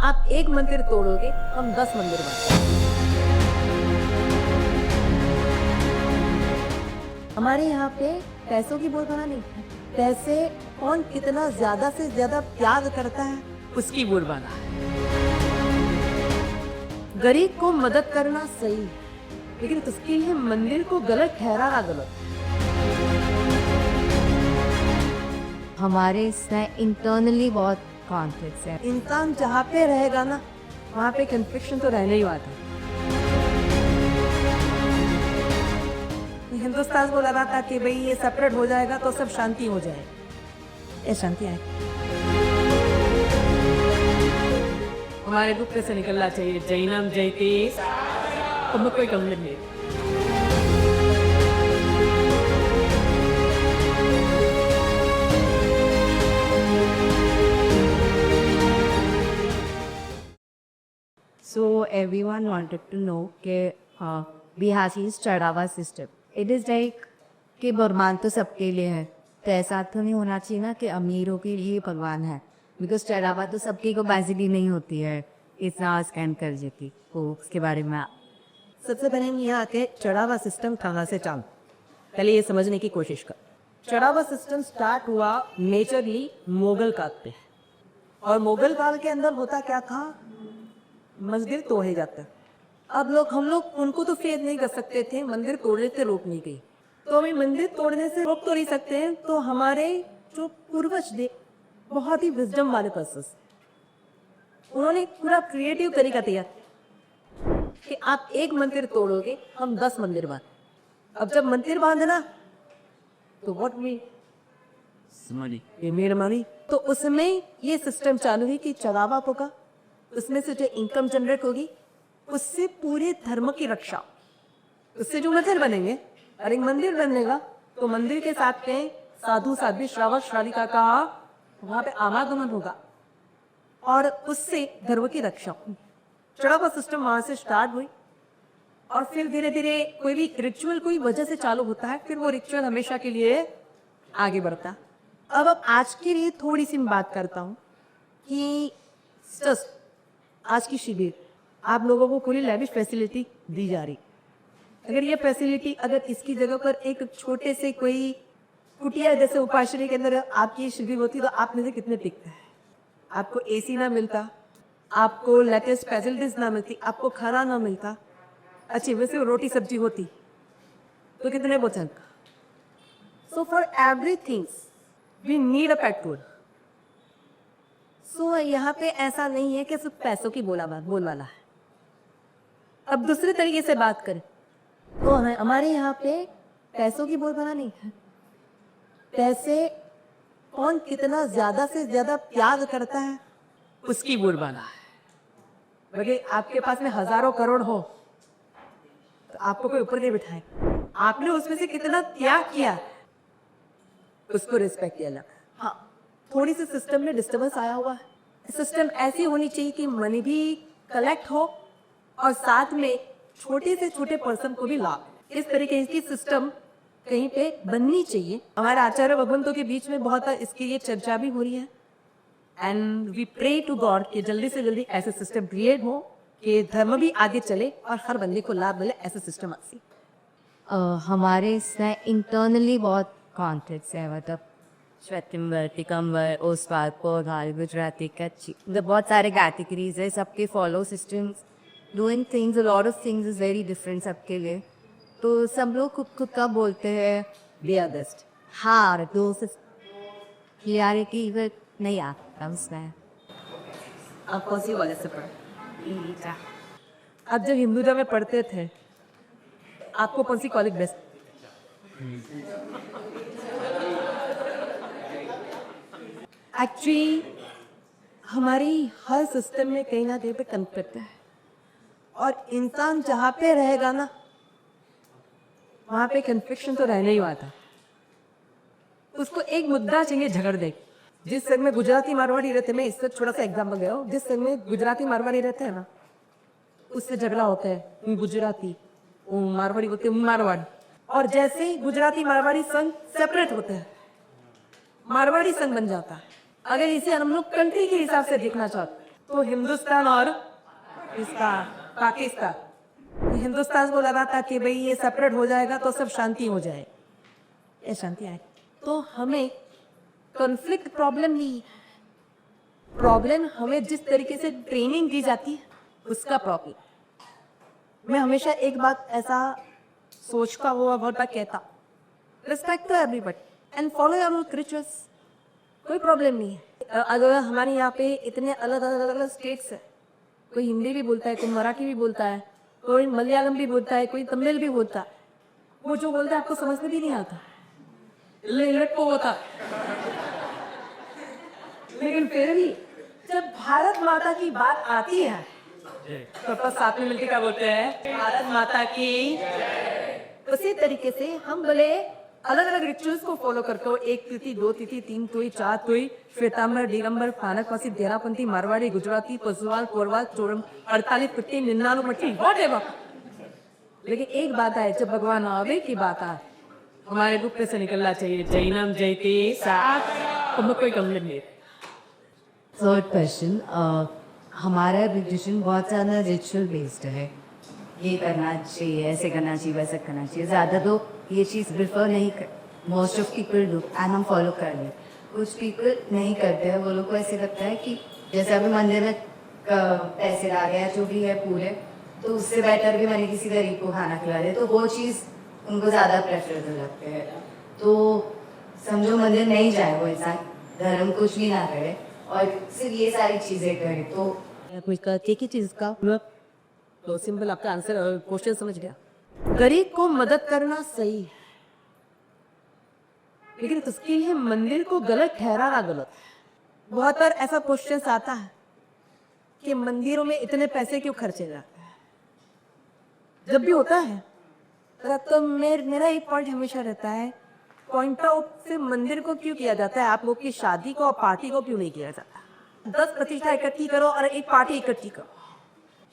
आप एक मंदिर तोड़ोगे, हम 10 मंदिर बनाएंगे। हमारे यहाँ पे पैसों की बोलबाला नहीं, पैसे कौन कितना ज्यादा से ज्यादा त्याग करता है उसकी बोलबाला है। गरीब को मदद करना सही, लेकिन उसके लिए मंदिर को गलत ठहराना गलत। हमारे इसमें इंटरनली बहुत कॉन्फ्लिक्ट्स है। इंसान जहाँ पे रहेगा ना, वहाँ पे कन्फ्लिक्शन तो रहने ही वाला है। हिंदुस्तान को लगा था कि भाई ये सेपरेट हो जाएगा तो सब शांति हो जाएगी। ये शांति है, हमारे गुप्त से निकलना चाहिए। जैनम जयते अब कोई कम नहीं। So everyone wanted to know कि बिहारी's चढ़ावा सिस्टम, इट इज़ लाइक कि भगवान तो सबके लिए है, तो ऐसा तो नहीं होना चाहिए ना कि अमीरों के लिए भगवान है, बिकॉज चढ़ावा तो सबकी को कैपेसिटी नहीं होती है इतना स्कैन कर देती। तो उसके बारे में सबसे पहले हम यहाँ आके चढ़ावा सिस्टम कहाँ से चालू, पहले ये समझने की कोशिश कर। चढ़ावा सिस्टम स्टार्ट हुआ मेजरली मुगल काल पे, और मुगल काल के अंदर होता क्या था, मंदिर तोड़े जाते। अब हम लोग उनको तो फेद नहीं कर सकते थे, मंदिर तोड़ने से रोक नहीं गई, तो हमें मंदिर तोड़ने से रोक तो नहीं सकते हैं। तो हमारे जो पूर्वज थे बहुत ही विजडम वाले पर्सन, उन्होंने पूरा क्रिएटिव तरीका तैयार कि आप एक मंदिर तोड़ोगे, हम 10 मंदिर बांध। अब जब मंदिर बांधना तो व्हाट वी ये मेड मनी, तो उसमें ये सिस्टम चालू है कि चढ़ावा होगा, उसमें से जो इनकम जनरेट होगी उससे पूरे धर्म की रक्षा, उससे जो मंदिर बनेंगे, और एक मंदिर बनेगा तो मंदिर के साथ में साधु साध्वी श्रावक श्राविका का वहां पे आवागमन होगा, और उससे धर्म की रक्षा। चढ़ावा सिस्टम वहां से स्टार्ट हुई, और फिर धीरे धीरे कोई भी रिचुअल कोई वजह से चालू होता है, फिर वो रिचुअल हमेशा के लिए आगे बढ़ता। अब आज के लिए थोड़ी सी मैं बात करता हूँ कि आज की शिविर आप लोगों को पूरी लैविश फैसिलिटी दी जा रही। अगर ये फैसिलिटी, अगर इसकी जगह पर एक छोटे से कोई कुटिया जैसे उपाश्रय के अंदर आपकी शिविर होती तो आप में से कितने टिकते हैं? आपको एसी ना मिलता, आपको लेटेस्ट फैसिलिटीज ना मिलती, आपको खाना ना मिलता, अच्छी वैसे रोटी सब्जी होती तो कितने बचन। So for everything we need a petrol. सो यहाँ पे ऐसा नहीं है कि सिर्फ पैसों की बोलबाला है। अब दूसरे तरीके से बात करें तो हमारे यहाँ पे पैसों की बोलबाला नहीं है, पैसे कौन कितना ज्यादा से ज्यादा त्याग करता है उसकी बोलबाला है। बल्कि आपके पास में हजारों करोड़ हो तो आपको कोई ऊपर नहीं बिठाए, आपने उसमें से कितना त्याग किया उसको रिस्पेक्ट किया। हाँ, थोड़ी सी सिस्टम में डिस्टर्बेंस आया हुआ है। सिस्टम ऐसी होनी चाहिए कि मनी भी कलेक्ट हो और साथ में छोटे से छोटे पर्सन को भी लाभ, इस तरीके की सिस्टम कहीं पे बननी चाहिए। हमारे आचार्य भगवंतों के बीच में बहुत इसके लिए चर्चा भी हो रही है, and we pray to God कि जल्दी से जल्दी ऐसे सिस्टम क्रिएट हो कि धर्म भी आगे चले और हर बंदे को लाभ मिले, ऐसे सिस्टम आसी। हमारे इसमें इंटरनली बहुत कॉन्फ्लिक्ट्स है, मतलब श्वेतंबर, टिकम्बर, ओसवाल, पौधाल, गुजराती, कच्ची, मतलब बहुत सारे कैटेगरीज है, सबके follow systems, doing things, lot of things is very different सबके लिए। तो सब लोग खुद का बोलते हैं बी आर बेस्ट। हाँ, तो क्लियरिटी नहीं आता उसमें। आप कौन सी कॉलेज से पढ़े? आप जब हिंदुजा में पढ़ते थे आपको कौन सी कॉलेज बेस्ट? एक्चुअली हमारी हर सिस्टम में कहीं ना कहीं पे कन्फ्लिक्ट है, और इंसान जहाँ पे रहेगा ना वहाँ पे कन्फ्लिक्शन तो रहने ही वाला। उसको एक मुद्दा चाहिए झगड़ दे। जिस संघ में गुजराती मारवाड़ी रहते, मैं इससे थोड़ा सा एग्जाम्पल गया हूँ, जिस संघ में गुजराती मारवाड़ी रहते हैं ना उससे झगड़ा होता है गुजराती, मारवाड़ी होते मारवाड़, और जैसे ही गुजराती मारवाड़ी संघ सेपरेट होते हैं मारवाड़ी संघ बन जाता है। अगर इसे हम लोग कंट्री के हिसाब से देखना चाहते तो हिंदुस्तान और इसका पाकिस्तान, हिंदुस्तान को लगा था कि भाई ये सेपरेट हो जाएगा तो सब शांति हो जाए, ये शांति आए। तो हमें कॉन्फ्लिक्ट प्रॉब्लम नहीं, प्रॉब्लम हमें जिस तरीके से ट्रेनिंग दी जाती है उसका प्रॉब्लम। मैं हमेशा एक बात ऐसा सोचता हुआ बहुत बार कहता, respect to everybody and follow your rituals, कोई प्रॉब्लम नहीं है। अगर हमारे यहाँ पे इतने अलग अलग स्टेट्स है, कोई हिंदी भी बोलता है, कोई मराठी भी बोलता है, कोई मलयालम भी बोलता है, कोई तमिल भी बोलता है, वो जो बोलता है आपको समझ में भी नहीं आता, इलट को होता। लेकिन फिर भी जब भारत माता की बात आती है तो अपन साथ में मिलकर क्या बोलते हैं, भारत माता की। उसी तरीके से हम भले अलग अलग रिचुअल्स को फॉलो करते हो, एक तिथि, दो तिथि, तीन तुई, चार तुई, श्वेतांबर, दिगंबर, फानकवासी, देरापंथी, मारवाड़ी, गुजराती, पशुवाल, कोरवाल, चोरम, 48 पिट्टी, 99 मट्टी, व्हाटएवर। लेकिन एक बात है, जब भगवान आवे की बात आए, हमारे गुप्त से निकलना चाहिए, जैनम जयते साथ, हमें कोई कम्प्लेन नहीं। थर्ड क्वेश्चन, हमारा रिलीजन बहुत ज़्यादा रिचुअल बेस्ड है, ये करना चाहिए, ऐसे करना चाहिए, वैसे करना चाहिए। ज़्यादा तो ये चीज़ प्रिफर नहीं कर, most of people do and हम फॉलो कर लें। कुछ पीपल नहीं करते हैं, वो लोग को ऐसे लगता है कि जैसे अभी मंदिर में पैसे ला गया जो भी है पूरे, तो उससे बेटर भी मैंने किसी गरीब को खाना खिला दे, तो वो चीज़ उनको ज़्यादा प्रेफरेबल लगते हैं। तो समझो मंदिर नहीं जाए वो इंसान, धर्म कुछ भी ना करे और सिर्फ ये सारी चीज़ें करे, तो कुछ का एक ही चीज का तो सिंपल आपका आंसर क्वेश्चन समझ गया। गरीब को मदद करना सही है, लेकिन उसके लिए मंदिर को गलत ठहराना गलत है। बहुत बार ऐसा क्वेश्चन आता है कि मंदिरों में इतने पैसे क्यों खर्चे जाते हैं। जब भी होता है तो मेरा एक पॉइंट हमेशा रहता है, पॉइंट आउट से मंदिर को क्यों किया जाता है, आप लोग की शादी को और पार्टी को क्यों नहीं किया जाता। 10 प्रतिष्ठा इकट्ठी करो और एक पार्टी इकट्ठी करो।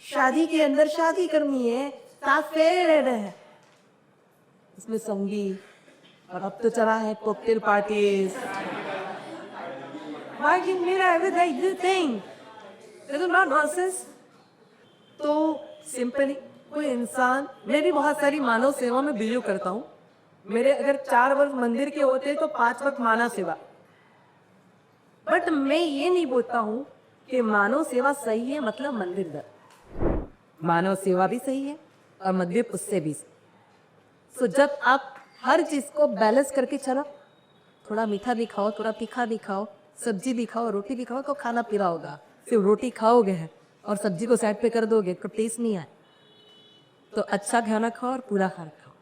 शादी के अंदर शादी करनी है, 7 फेरे रहने हैं, इसमें संगीत, और अब तो चला है cocktail parties. Why give me everything? This is not nonsense. तो सिंपली कोई इंसान, मैं भी बहुत सारी मानव सेवा में बिलीव करता हूँ। मेरे अगर 4 वर्ष मंदिर के होते तो 5 वक्त मानव सेवा। बट मैं ये नहीं बोलता हूँ कि मानव सेवा सही है मतलब मंदिर दर, मानव सेवा भी सही है और मंदिर उससे भी सही। सो जब आप हर चीज को बैलेंस करके चलो, थोड़ा मीठा भी खाओ, थोड़ा तीखा भी खाओ, सब्जी भी खाओ, रोटी भी खाओ, तो खाना पीना होगा। सिर्फ रोटी खाओगे और सब्जी को साइड पे कर दोगे तो टेस्ट नहीं आए। तो अच्छा खाना खाओ और पूरा खाना खाओ।